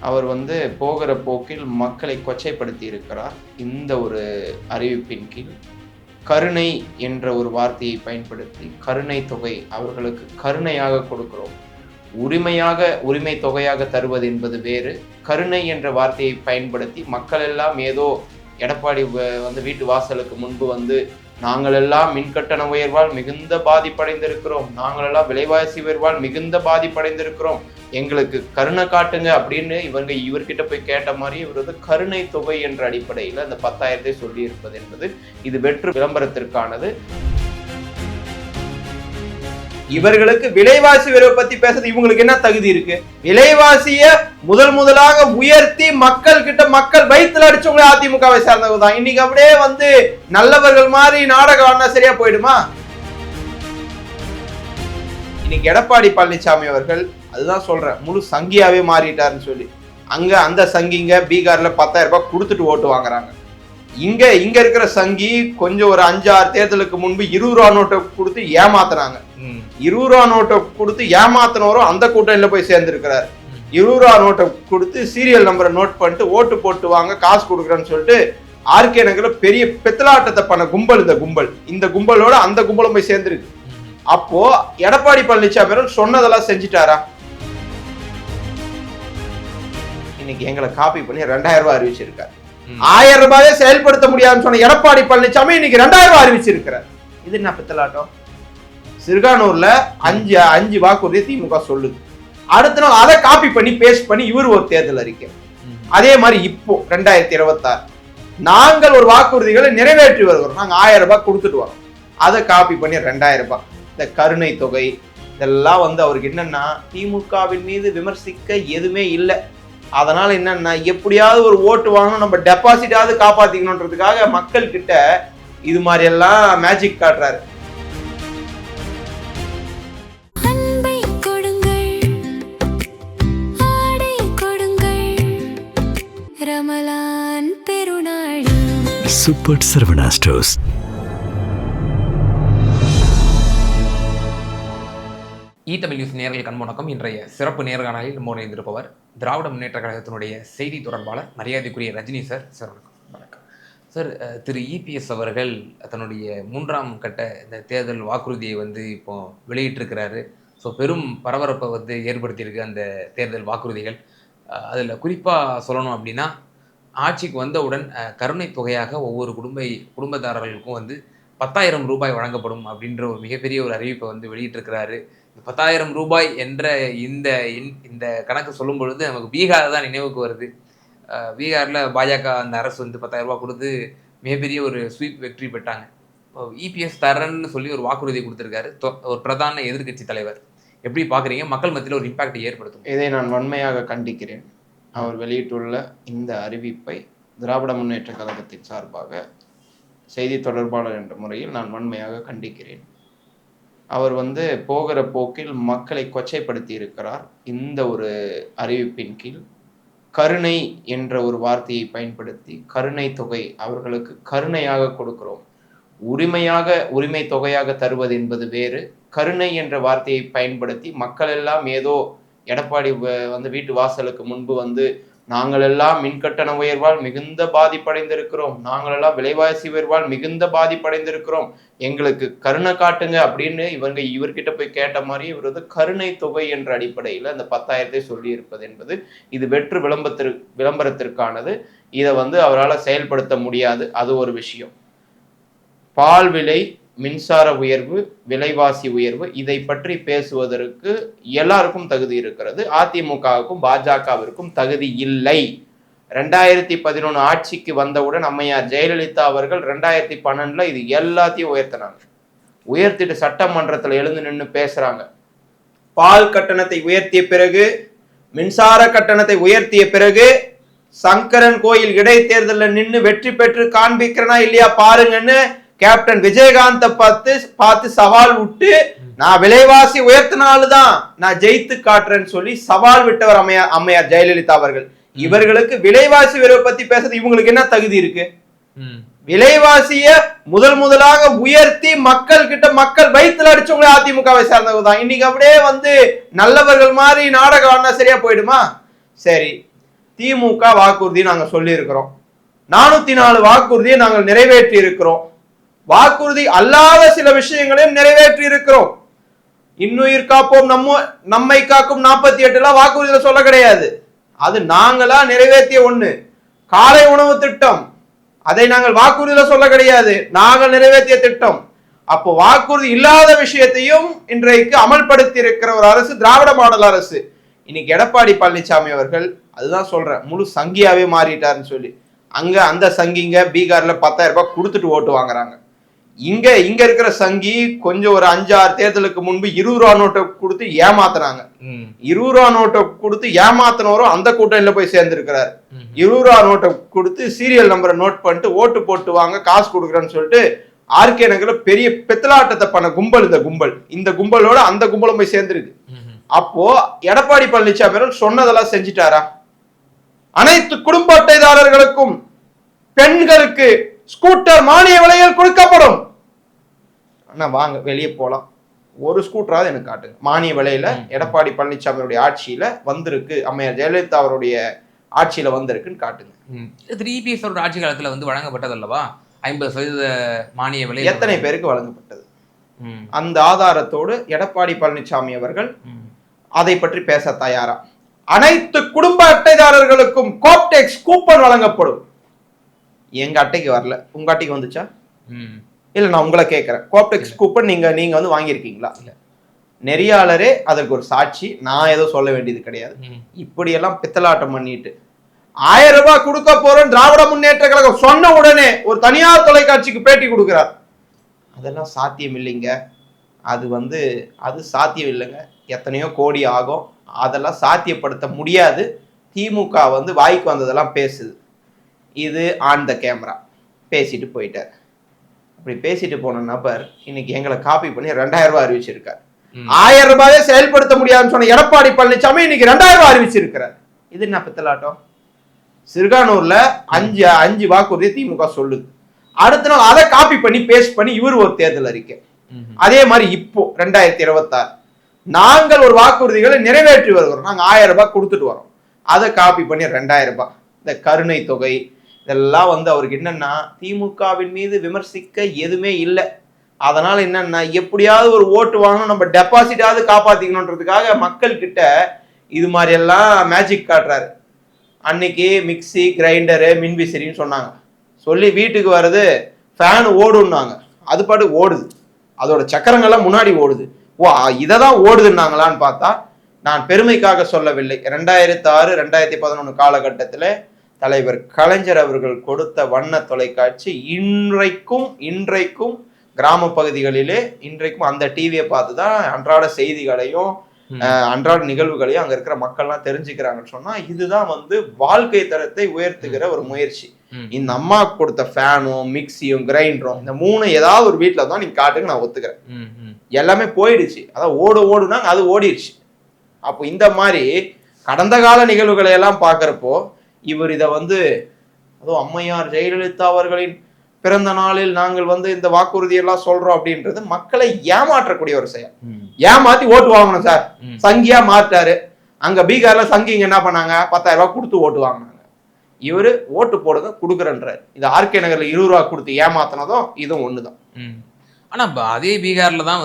அவர் போகிற போக்கில் மக்களை கொச்சைப்படுத்தி இருக்கிறார். இந்த ஒரு அறிவிப்பின் கீழ் கருணை என்ற ஒரு வார்த்தையை பயன்படுத்தி கருணை தொகை அவர்களுக்கு கருணையாக கொடுக்கிறோம். உரிமை தொகையாக தருவது என்பது வேறு. கருணை என்ற வார்த்தையை பயன்படுத்தி மக்கள் எல்லாம் ஏதோ எடப்பாடி வீட்டு வாசலுக்கு முன்பு நாங்கள் எல்லாம் மின்கட்டண உயர்வால் மிகுந்த பாதிப்படைந்திருக்கிறோம், நாங்கள் எல்லாம் விலைவாசி உயர்வால் மிகுந்த பாதிப்படைந்திருக்கிறோம், எங்களுக்கு கருணை காட்டுங்க அப்படின்னு இவர்கிட்ட போய் கேட்ட மாதிரி இவர் கருணை தொகை என்ற அடிப்படையில் அந்த 10,000 சொல்லி இருப்பது என்பது இது வெற்று விளம்பரத்திற்கானது. இவர்களுக்கு விலைவாசி உயர்வை பத்தி பேசுறது இவங்களுக்கு என்ன தகுதி இருக்கு? விலைவாசிய முதலாக உயர்த்தி மக்கள் வயிற்றுல அடிச்சவங்களே அதிமுகவை சார்ந்தவங்க தான். இன்னைக்கு அப்படியே நல்லவர்கள் மாதிரி நாடகம் ஆனா சரியா போயிடுமா? இன்னைக்கு எடப்பாடி பழனிசாமி அவர்கள் அதுதான் சொல்றேன், முழு சங்கியாவே மாறிட்டாருன்னு சொல்லி. அந்த சங்கிங்க பீகார்ல 10,000 ரூபாய் கொடுத்துட்டு ஓட்டு வாங்குறாங்க. இங்க இருக்கிற சங்கி கொஞ்சம் ஒரு 5-6 தேர்தலுக்கு முன்பு 20 ரூபா நோட்டை கொடுத்து ஏமாத்தினாங்க. 20 ரூபா நோட்டை கொடுத்து ஏமாத்தினவரும் அந்த கூட்டணியில போய் சேர்ந்திருக்கிறார். 20 ரூபா நோட்டை கொடுத்து சீரியல் நம்பரை நோட் பண்ணிட்டு ஓட்டு போட்டு வாங்க காசு கொடுக்குறேன்னு சொல்லிட்டு ஆர்கே நகர்ல பெரிய பெத்தலாட்டத்தை பண்ண கும்பல் இந்த கும்பலோட அந்த கும்பலும் போய் சேர்ந்துருக்கு. அப்போ எடப்பாடி பழனிசாமி சொன்னதெல்லாம் செஞ்சுட்டாரா? இன்னைக்கு எங்களை காப்பி பண்ணி 2,000 ரூபாய் அறிவிச்சிருக்காரு. 1000 ரூபாயே செயல்படுத்த முடியாதுன்னு சொன்ன எடப்பாடி பழனிசாமி இன்னைக்கு 2,000 ரூபாய் அறிவிச்சிருக்கிறார். இது என்ன பித்தலாட்டம்? சிறுகானூர்ல 5 வாக்குறுதியை திமுக சொல்லுது. அடுத்த நாள் அதை காப்பி பண்ணி பேஸ்ட் பண்ணி இவர் ஒரு தேர்தல் அறிக்கை. அதே மாதிரி இப்போ 2026 நாங்கள் ஒரு வாக்குறுதிகளை நிறைவேற்றி வருகிறோம், நாங்க 1000 ரூபாய் கொடுத்துட்டு வரோம், அதை காப்பி பண்ணி 2,000 ரூபாய். இந்த கருணை தொகை இதெல்லாம் அவருக்கு என்னன்னா திமுகவின் மீது விமர்சிக்க எதுவுமே இல்லை. அதனால என்னன்னா எப்படியாவது ஒரு ஓட்டு வாங்கணும், நம்ம டெபாசிட்டாவது காப்பாத்திக்கணும்ன்றதுக்காக மக்கள் கிட்ட இது மாதிரி எல்லாம் மேஜிக் காட்டுறாரு. Super Saravana stores. Tamil news நேயர்கள் கண்வணக்கம். இன்றைய சிறப்பு நேர்காணலில் நம்மோடு இருந்திருப்பவர் திராவிட முன்னேற்ற கழகத்தினுடைய செய்தி தொடர்பாளர் மரியாதைக்குரிய ரஜினி சார். சார் வணக்கம் சார். திரு இபிஎஸ் அவர்கள் தன்னுடைய 3ஆம் கட்ட இந்த தேர்தல் வாக்குறுதியை இப்போ வெளியிட்டிருக்கிறாரு. ஸோ பெரும் பரபரப்பை ஏற்படுத்தியிருக்கு அந்த தேர்தல் வாக்குறுதிகள். அதில் குறிப்பாக சொல்லணும் அப்படின்னா, ஆட்சிக்கு வந்தவுடன் கருணை தொகையாக ஒவ்வொரு குடும்பத்தாரர்களுக்கும் 10,000 ரூபாய் வழங்கப்படும் அப்படின்ற ஒரு மிகப்பெரிய ஒரு அறிவிப்பை வெளியிட்டிருக்கிறாரு. 10,000 ரூபாய் என்ற இந்த கணக்கு சொல்லும் பொழுது நமக்கு பீகார் தான் நினைவுக்கு வருது. பீகாரில் பாஜக அந்த அரசு 10,000 ரூபாய் கொடுத்து மிகப்பெரிய ஒரு ஸ்வீப் வெற்றி பெற்றாங்க. இபிஎஸ் தரன்னு சொல்லி ஒரு வாக்குறுதி கொடுத்துருக்காரு, ஒரு பிரதான எதிர்கட்சி தலைவர். எப்படி பார்க்குறீங்க? மக்கள் மத்தியில் ஒரு இம்பாக்டை ஏற்படுத்தும். இதை நான் வன்மையாக கண்டிக்கிறேன். அவர் வெளியிட்டுள்ள இந்த அறிவிப்பை திராவிட முன்னேற்ற கழகத்தின் சார்பாக செய்தி தொடர்பாளர் என்ற முறையில் நான் வன்மையாக கண்டிக்கிறேன். அவர் போகிற போக்கில் மக்களை கொச்சைப்படுத்தி இருக்கிறார். இந்த ஒரு அறிவிப்பின் கீழ் கருணை என்ற ஒரு வார்த்தையை பயன்படுத்தி கருணை தொகை அவர்களுக்கு கருணையாக கொடுக்கிறோம். உரிமை தொகையாக தருவது என்பது வேறு. கருணை என்ற வார்த்தையை பயன்படுத்தி மக்கள் எல்லாம் ஏதோ எடப்பாடி வீட்டு வாசலுக்கு முன்பு நாங்கள் எல்லாம் மின்கட்டண உயர்வால் மிகுந்த பாதிப்படைந்திருக்கிறோம், நாங்கள் எல்லாம் விலைவாசி உயர்வால் மிகுந்த பாதிப்படைந்திருக்கிறோம், எங்களுக்கு கருணை காட்டுங்க அப்படின்னு இவர்கிட்ட போய் கேட்ட மாதிரி இவர் கருணை தொகை என்ற அடிப்படையில் அந்த 10,000 சொல்லி இருப்பது என்பது இது வெற்று விளம்பரத்திற்கானது. இதை அவரால் செயல்படுத்த முடியாது. அது ஒரு விஷயம். பால் விலை, மின்சார உயர்வு, விலைவாசி உயர்வு, இதை பற்றி பேசுவதற்கு எல்லாருக்கும் தகுதி இருக்கிறது. அதிமுகவுக்கும் பாஜகவிற்கும் தகுதி இல்லை. 2011 ஆட்சிக்கு வந்தவுடன் அம்மையார் ஜெயலலிதா அவர்கள் 2012 இது எல்லாத்தையும் உயர்த்திட்டு சட்டமன்றத்தில் எழுந்து நின்று பேசுறாங்க. பால் கட்டணத்தை உயர்த்திய பிறகு, மின்சார கட்டணத்தை உயர்த்திய பிறகு, சங்கரன் கோயில் இடைத்தேர்தலில் நின்று வெற்றி பெற்று காண்பிக்கிறனா இல்லையா பாருங்கன்னு கேப்டன் விஜயகாந்த பார்த்து சவால் விட்டு, நான் விலைவாசி உயர்த்தினால்தான் நான் ஜெயித்து காட்டுறேன்னு சொல்லி சவால் விட்டவர் அம்மையார் ஜெயலலிதா அவர்கள். இவர்களுக்கு விலைவாசி உயர்வை பத்தி பேசுறது இவங்களுக்கு என்ன தகுதி இருக்கு? விலைவாசிய முதலாக உயர்த்தி மக்கள் வயிற்றுல அடிச்சவங்களே அதிமுகவை சார்ந்தவங்க தான். இன்னைக்கு அப்படியே நல்லவர்கள் மாதிரி நாடகம் ஆனா சரியா போயிடுமா? சரி, திமுக வாக்குறுதி நாங்க சொல்லி இருக்கிறோம். 404 வாக்குறுதியை நாங்கள் நிறைவேற்றி இருக்கிறோம். வாக்குறுதி அல்லாத சில விஷயங்களையும் நிறைவேற்றி இருக்கிறோம். இன்னுயிர் காப்போம் நம்மை காக்கும் 48 வாக்குறுதியில சொல்ல கிடையாது. அது நாங்களா நிறைவேற்றிய ஒண்ணு. காலை உணவு திட்டம், அதை நாங்கள் வாக்குறுதியில சொல்ல கிடையாது, நாங்கள் நிறைவேற்றிய திட்டம். அப்போ வாக்குறுதி இல்லாத விஷயத்தையும் இன்றைக்கு அமல்படுத்தி இருக்கிற ஒரு அரசு திராவிட மாடல் அரசு. இன்னைக்கு எடப்பாடி பழனிசாமி அவர்கள் அதுதான் சொல்றேன், முழு சங்கியாவே மாறிட்டாருன்னு சொல்லி. அங்க அந்த சங்கிங்க பீகார்ல 10,000 ரூபாய் கொடுத்துட்டு ஓட்டு வாங்குறாங்க. இங்க இருக்கிற சங்கி கொஞ்சம் ஒரு 5-6 தேர்தலுக்கு முன்பு 20 ரூபா நோட்டை கொடுத்து ஏமாத்துறாங்க. 20 ரூபா நோட்டை கொடுத்து ஏமாத்தினவரும் அந்த கூட்டணியில போய் சேர்ந்திருக்கிறாரு. 20 ரூபா நோட்டை கொடுத்து சீரியல் நம்பரை நோட் பண்ணிட்டு ஓட்டு போட்டு வாங்க காசு கொடுக்குறேன்னு சொல்லிட்டு ஆர்கே நகர்ல பெரிய பெத்தலாட்டத்தை பண்ண கும்பல் இந்த கும்பலோட அந்த கும்பலும் போய் சேர்ந்திருக்கு. அப்போ எடப்பாடி பழனிசாமி அவர்கள் சொன்னதெல்லாம் செஞ்சிட்டாரா? அனைத்து குடும்ப அட்டைதாரர்களுக்கும் பெண்களுக்கு ஸ்கூட்டர் மானிய விலையில் கொடுக்கப்படும். ஆனா வாங்க வெளியே போலாம், ஒரு ஸ்கூட்டராவது எனக்கு காட்டுங்க மானிய விலையில. எடப்பாடி பழனிசாமியுடைய ஆட்சியில வந்திருக்கு, அம்மையார் ஜெயலலிதா அவருடைய ஆட்சியில வந்திருக்குன்னு காட்டுங்க. EPS ஆட்சி காலத்துல வழங்கப்பட்டது அல்லவா 50% மானிய விலை? எத்தனை பேருக்கு வழங்கப்பட்டது? அந்த ஆதாரத்தோடு எடப்பாடி பழனிசாமி அவர்கள் அதை பற்றி பேச தயாரா? அனைத்து குடும்ப அட்டைதாரர்களுக்கும் கோப்டெக்ஸ் கூப்பன் வழங்கப்படும். எங்க அட்டைக்கு வரல, உங்க அட்டைக்கு வந்துச்சா? இல்ல, நான் உங்களை கேட்கிறேன், கோப்டெக்ஸ் கூப்பன் நீங்க வந்து வாங்கியிருக்கீங்களா? இல்ல. நெறியாளரே அதற்கு ஒரு சாட்சி, நான் ஏதோ சொல்ல வேண்டியது கிடையாது. இப்படி எல்லாம் பித்தலாட்டம் பண்ணிட்டு 1000 ரூபாய் கொடுக்க போறோம் திராவிட முன்னேற்ற கழகம் சொன்ன உடனே ஒரு தனியார் தொலைக்காட்சிக்கு பேட்டி கொடுக்கிறார். அதெல்லாம் சாத்தியம் இல்லைங்க, அது சாத்தியம் இல்லைங்க, எத்தனையோ கோடி ஆகும், அதெல்லாம் சாத்தியப்படுத்த முடியாது. திமுக வாய்க்கு வந்ததெல்லாம் பேசுது. இது ஆன் த கேமரா பேசிட்டு போயிட்டார். அப்படி பேசிட்டு போன நபர் இன்னைக்கு எங்களை காப்பி பண்ணி 2000 ரூபாய் அறிவிச்சிருக்காரு. 1000 ரூபாயை செயல்படுத்த முடியாதுன்னு சொன்ன எடப்பாடி பழனிசாமி இன்னைக்கு 2000 ரூபாய் அறிவிச்சிருக்கிறார். இது என்ன பித்தலாட்டம்? சிறுகானூர்ல 5 வாக்குறுதியை திமுக சொல்லுது, அடுத்த நாள் அதை காப்பி பண்ணி பேஸ்ட் பண்ணி இவர் ஒரு தேர்தல் அறிக்கை. அதே மாதிரி இப்போ 2026 நாங்கள் ஒரு வாக்குறுதிகளை நிறைவேற்றி வருகிறோம், நாங்க 1000 ரூபாய் கொடுத்துட்டு வரோம், அதை காப்பி பண்ணி 2000 ரூபாய். இந்த கருணை தொகை இதெல்லாம் அவருக்கு என்னன்னா திமுகவின் மீது விமர்சிக்க எதுவுமே இல்லை. அதனால என்னன்னா எப்படியாவது ஒரு ஓட்டு வாங்கணும், நம்ம டெபாசிட்டாவது காப்பாத்திக்கணுன்றதுக்காக மக்கள் கிட்ட இது மாதிரி எல்லாம் மேஜிக் காட்டுறாரு. அன்னைக்கு மிக்சி கிரைண்டரு மின்விசிறின்னு சொன்னாங்க, சொல்லி வீட்டுக்கு வர்றது ஃபேன் ஓடுன்னாங்க, அது பாட்டு ஓடுது, அதோட சக்கரங்கள்லாம் முன்னாடி ஓடுது. ஓ, இதைதான் ஓடுதுன்னாங்களான்னு பார்த்தா நான் பெருமைக்காக சொல்லவில்லை. 2006 2011 காலகட்டத்தில் தலைவர் கலைஞர் அவர்கள் கொடுத்த வண்ண தொலைக்காட்சி இன்றைக்கும் கிராம பகுதிகளிலே இன்றைக்கும் அந்த டிவியை பார்த்துதான் அன்றாட செய்திகளையும் அன்றாட நிகழ்வுகளையும் அங்க இருக்கிற மக்கள்லாம் தெரிஞ்சுக்கிறாங்கன்னு சொன்னா இதுதான் வாழ்க்கை தரத்தை உயர்த்துகிற ஒரு முயற்சி. இந்த அம்மா கொடுத்த ஃபேனும் மிக்சியும் கிரைண்டரும் இந்த 3 ஏதாவது ஒரு வீட்டுல தான் நீங்க காட்டுங்க, நான் ஒத்துக்கிறேன். எல்லாமே போயிடுச்சு, அதான் ஓடுனா அது ஓடிடுச்சு. அப்போ இந்த மாதிரி கடந்த கால நிகழ்வுகளை எல்லாம் பாக்குறப்போ இவர் இதை அதுவும் அம்மையார் ஜெயலலிதா அவர்களின் பிறந்த நாளில் நாங்கள் இந்த வாக்குறுதி எல்லாம் சொல்றோம் அப்படின்றது மக்களை ஏமாற்றக்கூடிய ஒரு செயல். ஏமாத்தி ஓட்டு வாங்கணும் சார், சங்கியா மாட்டாரு. அங்க பீகார்ல சங்கிங்க என்ன பண்ணாங்க, 10,000 ரூபாய் கொடுத்து ஓட்டு வாங்கினாங்க. இவரு ஓட்டு போடுங்க கொடுக்குறன்றாரு. இது ஆர்கே நகர்ல 20 ரூபாய் கொடுத்து ஏமாத்தினதும் இதுவும் ஒண்ணுதான். ஆனா அதே பீகார்ல தான்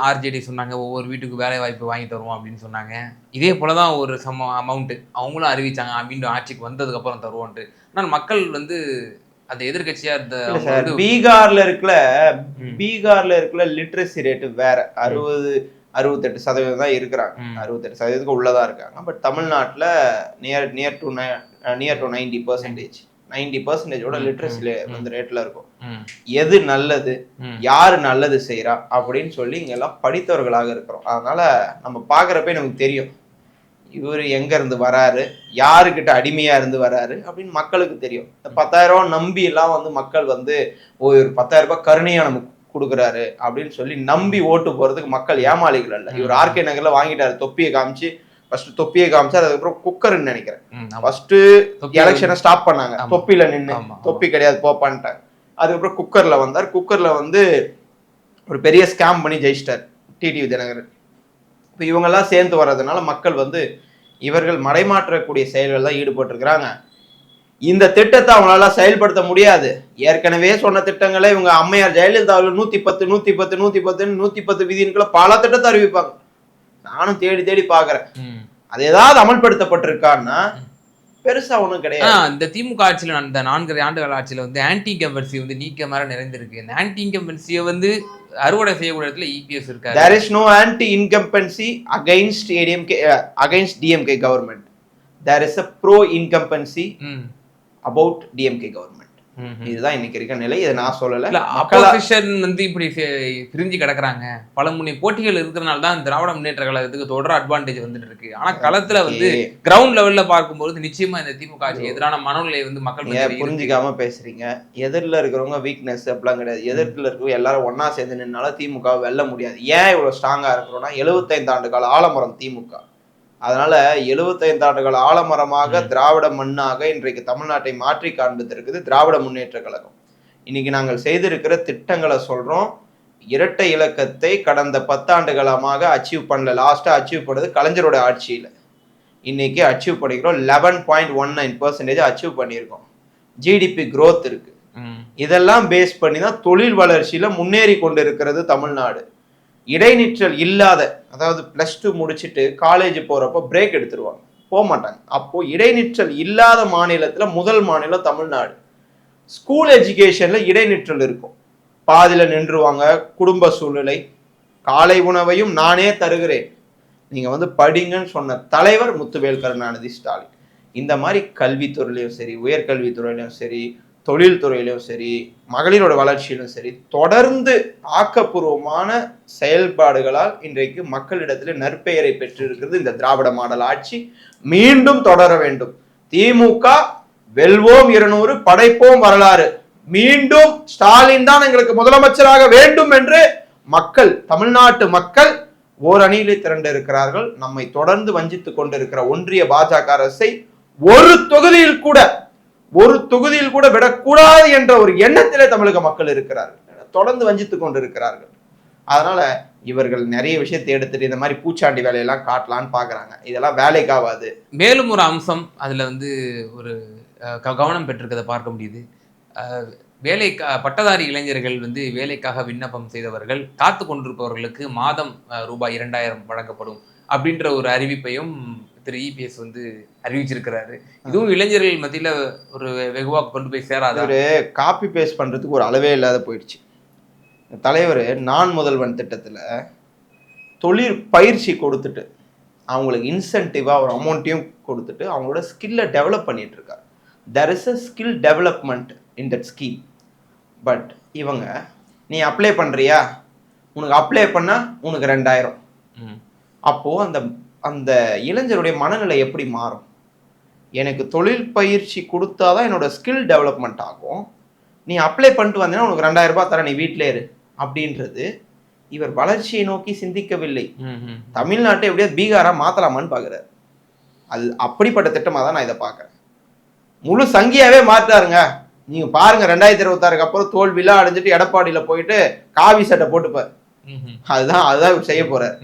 ஆர்ஜேடி சொன்னாங்க ஒவ்வொரு வீட்டுக்கு வேலை வாய்ப்பு வாங்கி தருவோம் அப்படின்னு சொன்னாங்க. இதே போலதான் ஒரு அமௌண்ட் அவங்களும் அறிவிச்சாங்க, மீண்டும் ஆட்சிக்கு வந்ததுக்கு அப்புறம் தருவோன்ட்டு. ஆனால் மக்கள் அந்த எதிர்கட்சியா இருந்த பீகார்ல இருக்கிற லிட்ரஸி ரேட்டு வேற 68% தான் இருக்கிறாங்க, 68% உள்ளதான் இருக்காங்க. பட் தமிழ்நாட்டுல நியர் டு 90% லிட்ரஸி ரேட்ல இருக்கும். எது நல்லது, யாரு நல்லது செய்யறா அப்படின்னு சொல்லி இங்க எல்லாம் படித்தவர்களாக இருக்கிறோம். அதனால நம்ம பாக்குறப்ப நமக்கு தெரியும் இவரு எங்க இருந்து வராரு, யாருக்கிட்ட அடிமையா இருந்து வராரு அப்படின்னு மக்களுக்கு தெரியும். 10,000 ரூபாய் நம்பி எல்லாம் மக்கள் ஒரு 10,000 ரூபாய் கருணையா நமக்கு கொடுக்குறாரு அப்படின்னு சொல்லி நம்பி ஓட்டு போறதுக்கு மக்கள் ஏமாளிகள் அல்ல. இவர் ஆர்கே நகர்ல வாங்கிட்டாரு, தொப்பியை காமிச்சு அதுக்கப்புறம் குக்கர்ன்னு நினைக்கிறேன் ஃபர்ஸ்ட் எலெக்ஷனை ஸ்டாப் பண்ணாங்க, தொப்பில நின்று தொப்பி கிடையாது போப்பான்ட்டாங்க. அதுக்கப்புறம் குக்கர்ல வந்தார், குக்கர்ல ஒரு பெரிய ஸ்கேம் பண்ணி ஜெயிச்சிட்டார் டிடிவி தினகரன். இப்போ இவங்கெல்லாம் சேர்ந்து வர்றதுனால மக்கள் இவர்கள் மடைமாற்றக்கூடிய செயல்கள் தான் ஈடுபட்டிருக்கிறாங்க. இந்த திட்டத்தை அவங்களால செயல்படுத்த முடியாது. ஏற்கனவே சொன்ன திட்டங்களை இவங்க அம்மையார் ஜெயலலிதா அவர்கள் 110 110 110 110 விதிகளுக்குள்ள பல திட்டத்தை அறிவிப்பாங்க. நானும் தேடி தேடி பாக்குறேன். அது ஏதாவது அமல்படுத்தப்பட்டிருக்கான்னா பெருசா ஒண்ணும் கிடையாது. இந்த திமுக ஆட்சியில அந்த 4 ஆண்டுகள் ஆட்சியில வந்து ஆன்டி இன்கம்பன்சி வந்து நீக்க மாதிரி நிறைந்திருக்கு. இந்த ஆன்டி இன்கம்பன்சியை வந்து அறுவடை செய்யக்கூடிய இடத்துல இபிஎஸ் இருக்காரு. There is no anti-incumbency against DMK government. There is a pro-incumbency about DMK government. இதுதான் இன்னைக்கு இருக்க நிலை. இதை நான் சொல்லல. அப்போசிஷன் வந்து இப்படி பிரிஞ்சு கிடக்குறாங்க. பல முனை போட்டிகள் இருக்கிறனால தான் திராவிட முன்னேற்ற கழகத்துக்கு தொடர் அட்வான்டேஜ் வந்துட்டு இருக்கு. ஆனா களத்துல வந்து கிரவுண்ட் லெவல்ல பார்க்கும்போது நிச்சயமா இந்த திமுக ஆட்சி எதிரான மனநிலை வந்து மக்கள் புரிஞ்சுக்காம பேசுறீங்க. எதிரில் இருக்கிறவங்க வீக்னஸ் அப்படிலாம் கிடையாது. எதிர்த்துல இருக்கிறவங்க எல்லாரும் ஒன்னா சேர்ந்து நின்னால திமுக வெல்ல முடியாது. ஏன் இவ்வளவு ஸ்ட்ராங்கா இருக்கிறோம்னா 75 ஆண்டு கால ஆலமரம் திமுக. அதனால 75 ஆண்டுகள் ஆலமரமாக திராவிட மண்ணாக இன்றைக்கு தமிழ்நாட்டை மாற்றி காண்பித்திருக்குது திராவிட முன்னேற்ற கழகம். இன்னைக்கு நாங்கள் செய்திருக்கிற திட்டங்களை சொல்றோம். இரட்டை இலக்கத்தை கடந்த 10 ஆண்டுகளமாக அச்சீவ் பண்ணல. லாஸ்டா அச்சீவ் பண்ணது கலைஞரோட ஆட்சியில. இன்னைக்கு அச்சீவ் பண்ணிக்கிறோம். 11.19% அச்சீவ் பண்ணியிருக்கோம். ஜிடிபி growth இருக்கு. இதெல்லாம் பேஸ் பண்ணி தான் தொழில் வளர்ச்சியில முன்னேறி கொண்டு இருக்கிறது தமிழ்நாடு. இடைநிற்றல் இல்லாத, அதாவது +2 முடிச்சுட்டு காலேஜ் போறப்போ பிரேக் எடுத்துருவாங்க, போக மாட்டாங்க. அப்போ இடைநிற்றல் இல்லாத மாநிலத்துல முதல் மாநிலம் தமிழ்நாடு. ஸ்கூல் எஜுகேஷன்ல இடைநிற்றல் இருக்கும், பாதியில நின்றுவாங்க. குடும்ப சூழ்நிலை, காலை உணவையும் நானே தருகிறேன், நீங்க வந்து படிங்கன்னு சொன்ன தலைவர் முத்துவேல் கருணாநிதி ஸ்டாலின். இந்த மாதிரி கல்வித்துறையிலையும் சரி, உயர்கல்வித்துறையிலும் சரி, தொழில்துறையிலும் சரி, மகளிரோட வளர்ச்சியிலும் சரி, தொடர்ந்து ஆக்கப்பூர்வமான செயல்பாடுகளால் இன்றைக்கு மக்களிடத்தில் நற்பெயரை பெற்றிருக்கிறது இந்த திராவிட மாடல் ஆட்சி. மீண்டும் தொடர வேண்டும். திமுக வெல்வோம் 200, படைப்போம் வரலாறு. மீண்டும் ஸ்டாலின் தான் எங்களுக்கு முதலமைச்சராக வேண்டும் என்று மக்கள், தமிழ்நாட்டு மக்கள் ஓரணியிலே திரண்டு இருக்கிறார்கள். நம்மை தொடர்ந்து வஞ்சித்துக் கொண்டிருக்கிற ஒன்றிய பாஜக அரசை ஒரு தொகுதியில் கூட விடக்கூடாது என்ற ஒரு எண்ணத்திலே தமிழக மக்கள் இருக்கிறார்கள். தொடர்ந்து வஞ்சித்துக் கொண்டிருக்கிறார்கள். அதனால இவர்கள் நிறைய விஷயத்தை எடுத்துட்டு இந்த மாதிரி பூச்சாண்டி வேலையெல்லாம் காட்டலான்னு பாக்குறாங்க. இதெல்லாம் வேலைக்காவாது. மேலும் ஒரு அம்சம் அதுல வந்து ஒரு கவனம் பெற்றிருக்கதை பார்க்க முடியுது. பட்டதாரி இளைஞர்கள் வந்து வேலைக்காக விண்ணப்பம் செய்தவர்கள் காத்து கொண்டிருப்பவர்களுக்கு மாதம் ரூபாய் 2000 வழங்கப்படும் அப்படின்ற ஒரு அறிவிப்பையும் திரு இபிஎஸ் வந்து அறிவிச்சிருக்கிறாரு. இதுவும் இளைஞர்கள் மத்தியில ஒரு வெகுவாக கொண்டு போய் சேராது. ஒரு காப்பி பேஸ்ட் பண்றதுக்கு ஒரு அளவே இல்லாத போயிடுச்சு. தலைவர் நான் முதல்வன் திட்டத்துல தொழில் பயிற்சி கொடுத்துட்டு அவங்களுக்கு இன்சென்டிவா ஒரு அமௌண்ட்டையும் கொடுத்துட்டு அவங்களோட ஸ்கில்லை டெவலப் பண்ணிட்டு இருக்காரு. there is a skill development in that scheme. But இவங்க நீ அப்ளை பண்றியா, உனக்கு அப்ளை பண்ணா உனக்கு 2000. அப்போ அந்த அந்த இளைஞருடைய மனநிலை எப்படி மாறும்? எனக்கு தொழில் பயிற்சி கொடுத்தாதான் என்னோட ஸ்கில் டெவலப்மெண்ட் ஆகும். நீ அப்ளை பண்ணிட்டு வந்தீங்கன்னா உனக்கு 2000 ரூபாய் தர, நீ வீட்டிலே இரு அப்படின்றது. இவர் வளர்ச்சியை நோக்கி சிந்திக்கவில்லை. தமிழ்நாட்டை எப்படியா பீகாரா மாத்தலாமான்னு பாக்குறாரு. அது அப்படிப்பட்ட திட்டமா தான் நான் இதை பாக்குறேன். முழு சங்கியாவே மாற்றாருங்க. நீங்க பாருங்க 2026 அப்புறம் தோல்விலாம் அடைஞ்சிட்டு எடப்பாடியில போயிட்டு காவி சட்டை போட்டுப்பாரு. அதுதான் செய்ய போறாரு.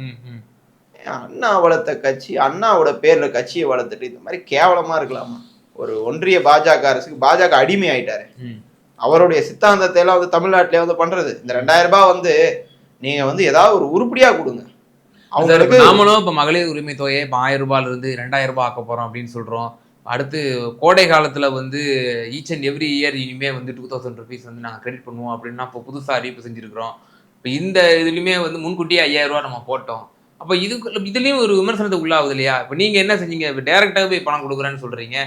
அண்ணா வளர்த்த கட்சி, அண்ணாவோட பேர்ல கட்சியை வளர்த்துட்டு இந்த மாதிரி கேவலமா இருக்கலாமா? ஒரு ஒன்றிய பாஜக அரசுக்கு பாஜக அடிமை ஆயிட்டாரு. அவருடைய சித்தாந்தத்தை எல்லாம் வந்து தமிழ்நாட்டிலே வந்து பண்றது. இந்த 2000 ரூபாய் வந்து நீங்க வந்து ஏதாவது ஒரு உருப்படியா கொடுங்க. அவங்களுக்கு நாமளும் இப்ப மகளிர் உரிமை தொகையை 1000 ரூபாயில இருந்து 2000 ரூபாய் ஆக்க போறோம் அப்படின்னு சொல்றோம். அடுத்து கோடை காலத்துல வந்து ஈச் அண்ட் எவ்ரி இயர் இனிமே வந்து 2000 rupees வந்து நாங்கள் கிரெடிட் பண்ணுவோம் அப்படின்னா இப்போ புதுசாக அறிவிப்பு செஞ்சிருக்கிறோம். இப்போ இந்த இதுலையுமே வந்து முன்கூட்டியே 5000 ரூபா நம்ம போட்டோம். அப்போ இதுலேயும் ஒரு விமர்சனத்துக்கு உள்ளாகுது இல்லையா? இப்போ நீங்கள் என்ன செஞ்சீங்க? இப்போ டேரெக்டாக போய் பணம் கொடுக்குறேன்னு சொல்கிறீங்க.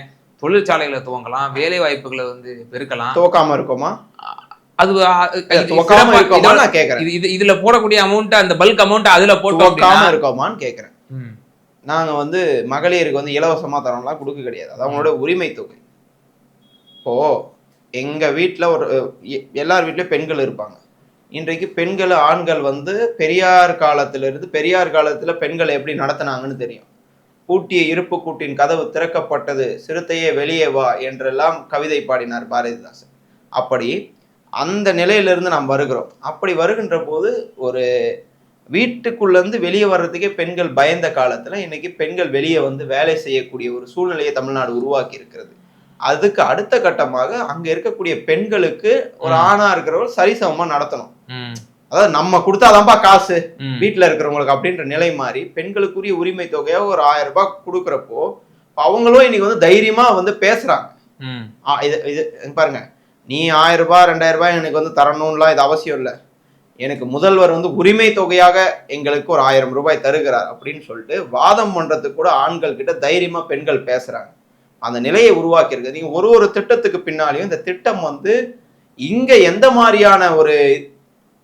தொழிற்சாலைகளை துவங்கலாம், வேலை வாய்ப்புகளை வந்து பெருக்கலாம். துவக்காம இருக்குமா? அது இதுல போடக்கூடிய அமௌண்ட், அந்த பல்க் அமௌண்ட் அதுல போட்டோம் இருக்கோமான்னு கேட்குறேன். நாங்கள் வந்து மகளிருக்கு வந்து இலவசமாக தரோம்லாம் கொடுக்க கிடையாது. அது அவங்களோட உரிமை தொகை. இப்போது எங்கள் வீட்டில் ஒரு எல்லார் வீட்லேயும் பெண்கள் இருப்பாங்க. இன்றைக்கு பெண்கள் ஆண்கள் வந்து பெரியார் காலத்தில் பெண்களை எப்படி நடத்தினாங்கன்னு தெரியும். பூட்டிய இருப்பு கூட்டின் கதவு திறக்கப்பட்டது, சிறுத்தையே வெளியே வா என்றெல்லாம் கவிதை பாடினார் பாரதிதாசன். அப்படி அந்த நிலையிலிருந்து நாம் வருகிறோம். அப்படி வருகின்ற போது ஒரு வீட்டுக்குள்ளேருந்து வெளியே வர்றதுக்கே பெண்கள் பயந்த காலத்தில் இன்னைக்கு பெண்கள் வெளியே வந்து வேலை செய்யக்கூடிய ஒரு சூழ்நிலையை தமிழ்நாடு உருவாக்கி இருக்கிறது. அதுக்கு அடுத்த கட்டமாக அங்க இருக்கக்கூடிய பெண்களுக்கு ஒரு ஆணா இருக்கிறவர் சரிசமமா நடத்தணும். அதாவது நம்ம கொடுத்தாதான்ப்பா காசு வீட்டுல இருக்கிறவங்களுக்கு அப்படின்ற நிலை மாறி பெண்களுக்குரிய உரிமை தொகையா ஒரு 1000 ரூபாய் கொடுக்குறப்போ அவங்களும் இன்னைக்கு வந்து தைரியமா வந்து பேசுறாங்க. இது பாருங்க, நீ 1000 ரூபாய் 2000 ரூபாய் எனக்கு வந்து தரணும்லாம் இது அவசியம் இல்லை, எனக்கு முதல்வர் வந்து உரிமை தொகையாக எங்களுக்கு ஒரு 1000 ரூபாய் தருகிறார் அப்படின்னு சொல்லிட்டு வாதம் பண்றதுக்கு கூட ஆண்கள் கிட்ட தைரியமா பெண்கள் பேசுறாங்க. அந்த நிலையை உருவாக்கி இருக்கு. நீங்க ஒரு திட்டத்துக்கு பின்னாலையும் இந்த திட்டம் வந்து இங்க எந்த மாதிரியான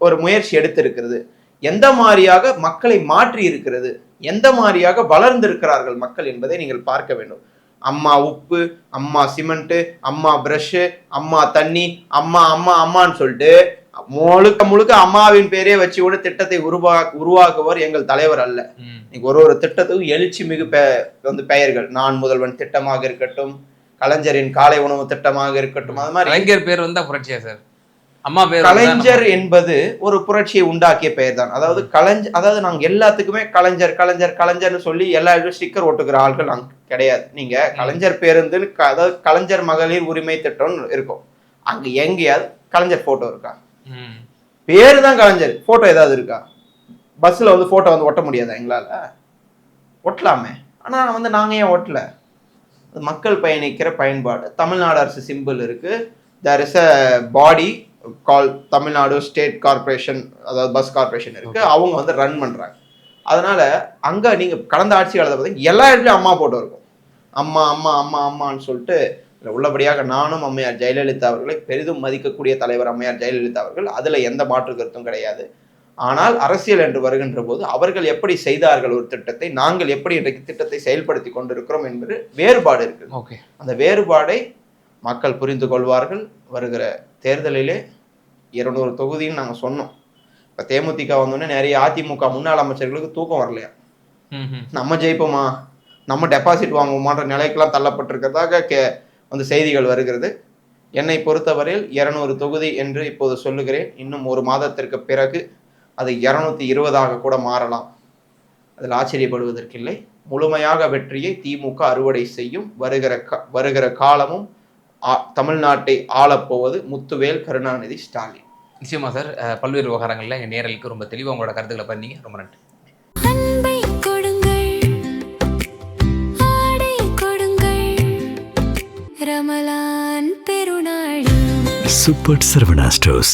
ஒரு முயற்சி எடுத்திருக்கிறது, எந்த மாதிரியாக மக்களை மாற்றி இருக்கிறது, எந்த மாதிரியாக வளர்ந்திருக்கிறார்கள் மக்கள் என்பதை நீங்கள் பார்க்க வேண்டும். அம்மா உப்பு, அம்மா சிமெண்ட், அம்மா பிரஷ், அம்மா தண்ணி, அம்மா அம்மா அம்மான்னு சொல்லிட்டு முழுக்க முழுக்க அம்மாவின் பேரே வச்சு கூட திட்டத்தை உருவாக்குவர் எங்கள் தலைவர் அல்ல. ஒரு திட்டத்துக்கும் எழுச்சி மிகு வந்து பெயர்கள், நான் முதல்வன் திட்டமாக இருக்கட்டும், கலைஞரின் காலை உணவு திட்டமாக இருக்கட்டும், அது மாதிரி கலைஞர் பேர் வந்தா புரட்சியா சார்? அம்மா பேர் கலைஞர் என்பது ஒரு புரட்சியை உண்டாக்கிய பெயர் தான். அதாவது நாங்க எல்லாத்துக்குமே கலைஞர் கலைஞர் கலைஞர்னு சொல்லி எல்லா ஸ்டிக்கர் ஒட்டுக்கிற ஆட்கள் நாங்க கிடையாது. நீங்க கலைஞர் பேருந்துன்னு அதாவது கலைஞர் மகளிர் உரிமை திட்டம்னு இருக்கும், அங்க எங்கேயாவது கலைஞர் போட்டோ இருக்கா? பேரு தான் கலைஞர், போட்டோ ஏதாவது இருக்கா? பஸ்ல வந்து போட்டோ வந்து ஒட்ட முடியாதா எங்களால? ஒட்டலாமே. ஆனா வந்து நாங்க ஏன் ஒட்டல? மக்கள் பயணிக்கிற பயன்பாடு. தமிழ்நாடு அரசு சிம்பிள் இருக்கு, there is a body call Tamil Nadu state corporation, அதாவது பஸ் கார்பரேஷன் இருக்கு, அவங்க வந்து ரன் பண்றாங்க. அதனால அங்க நீங்க கடந்த ஆட்சி காலத்தை பார்த்தீங்கன்னா எல்லா இடத்துலயும் அம்மா போட்டோ இருக்கும். அம்மா அம்மா அம்மா அம்மான்னு சொல்லிட்டு உள்ளபடியாக நானும் அம்மையார் ஜெயலலிதா அவர்களை பெரிதும் மதிக்கக்கூடிய தலைவர் அம்மையார் ஜெயலலிதா அவர்கள், அதுல எந்த மாற்று கருத்தும் கிடையாது. ஆனால் அரசியல் என்று வருகின்ற போது அவர்கள் எப்படி செய்தார்கள் ஒரு திட்டத்தை, நாங்கள் எப்படி இன்றைக்கு திட்டத்தை செயல்படுத்தி கொண்டிருக்கிறோம் என்பது வேறுபாடு இருக்கு. அந்த வேறுபாடை மக்கள் புரிந்து கொள்வார்கள். வருகிற தேர்தலிலே 200 தொகுதின்னு நாங்க சொன்னோம். இப்ப தேமுதிக வந்தோடனே நிறைய அதிமுக முன்னாள் அமைச்சர்களுக்கு தூக்கம் வரலையா, நம்ம ஜெயிப்போமா, நம்ம டெபாசிட் வாங்குவோமான்ற நிலைக்கெல்லாம் தள்ளப்பட்டிருக்கிறதாக வந்து செய்திகள் வருகிறது. என்னை பொறுத்தவரையில் 200 தொகுதி என்று இப்போது சொல்லுகிறேன். இன்னும் ஒரு மாதத்திற்கு பிறகு அது 220ஆக கூட மாறலாம். அதில் ஆச்சரியப்படுவதற்கில்லை. முழுமையாக வெற்றியை திமுக அறுவடை செய்யும். வருகிற காலமும் தமிழ்நாட்டை ஆளப்போவது முத்துவேல் கருணாநிதி ஸ்டாலின். நிச்சயமா சார். பல்வேறு விவகாரங்கள்ல என் நேரலுக்கு ரொம்ப தெளிவாக உங்களோட கருத்துக்களை பண்ணீங்க. ரொம்ப நன்றி. Super Sarvana Stores.